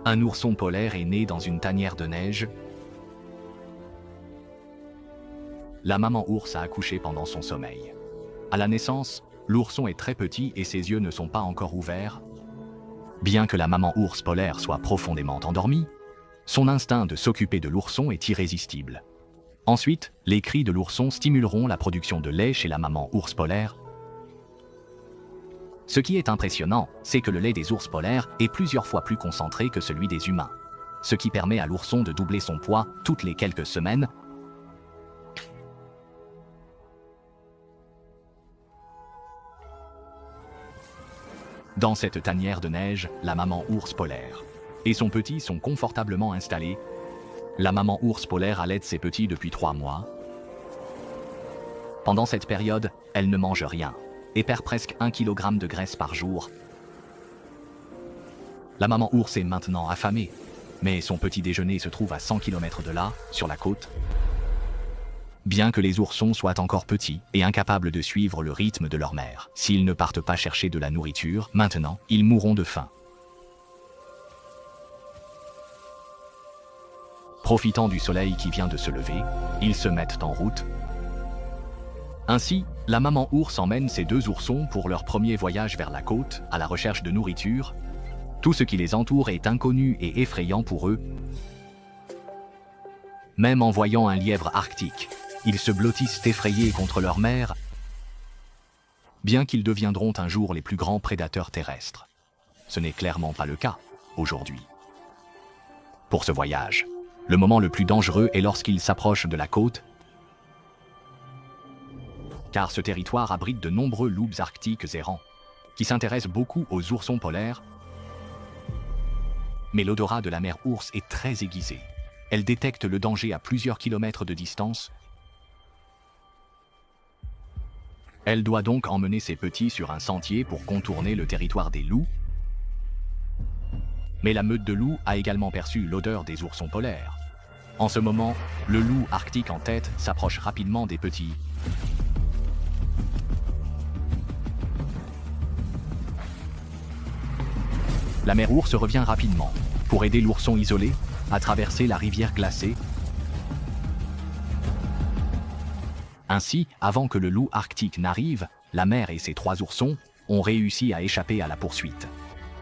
Un ourson polaire est né dans une tanière de neige. La maman ours a accouché pendant son sommeil. À la naissance, l'ourson est très petit et ses yeux ne sont pas encore ouverts. Bien que la maman ours polaire soit profondément endormie, son instinct de s'occuper de l'ourson est irrésistible. Ensuite, les cris de l'ourson stimuleront la production de lait chez la maman ours polaire. Ce qui est impressionnant, c'est que le lait des ours polaires est plusieurs fois plus concentré que celui des humains, ce qui permet à l'ourson de doubler son poids toutes les quelques semaines. Dans cette tanière de neige, la maman ours polaire et son petit sont confortablement installés. La maman ours polaire allaite ses petits depuis 3 mois. Pendant cette période, elle ne mange rien et perd presque 1 kg de graisse par jour. La maman ours est maintenant affamée, mais son petit déjeuner se trouve à 100 km de là, sur la côte. Bien que les oursons soient encore petits et incapables de suivre le rythme de leur mère, s'ils ne partent pas chercher de la nourriture, maintenant, ils mourront de faim. Profitant du soleil qui vient de se lever, ils se mettent en route. Ainsi, la maman ours emmène ses 2 oursons pour leur premier voyage vers la côte, à la recherche de nourriture. Tout ce qui les entoure est inconnu et effrayant pour eux. Même en voyant un lièvre arctique, ils se blottissent effrayés contre leur mère, bien qu'ils deviendront un jour les plus grands prédateurs terrestres. Ce n'est clairement pas le cas aujourd'hui. Pour ce voyage, le moment le plus dangereux est lorsqu'ils s'approchent de la côte, car ce territoire abrite de nombreux loups arctiques errants, qui s'intéressent beaucoup aux oursons polaires. Mais l'odorat de la mère ours est très aiguisé. Elle détecte le danger à plusieurs kilomètres de distance. Elle doit donc emmener ses petits sur un sentier pour contourner le territoire des loups. Mais la meute de loups a également perçu l'odeur des oursons polaires. En ce moment, le loup arctique en tête s'approche rapidement des petits. La mère ours revient rapidement pour aider l'ourson isolé à traverser la rivière glacée. Ainsi, avant que le loup arctique n'arrive, la mère et ses 3 oursons ont réussi à échapper à la poursuite.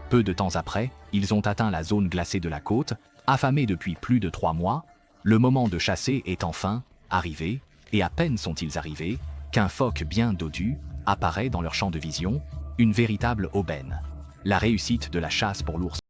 Peu de temps après, ils ont atteint la zone glacée de la côte. Affamés depuis plus de 3 mois, le moment de chasser est enfin arrivé, et à peine sont-ils arrivés qu'un phoque bien dodu apparaît dans leur champ de vision, une véritable aubaine. La réussite de la chasse pour l'ours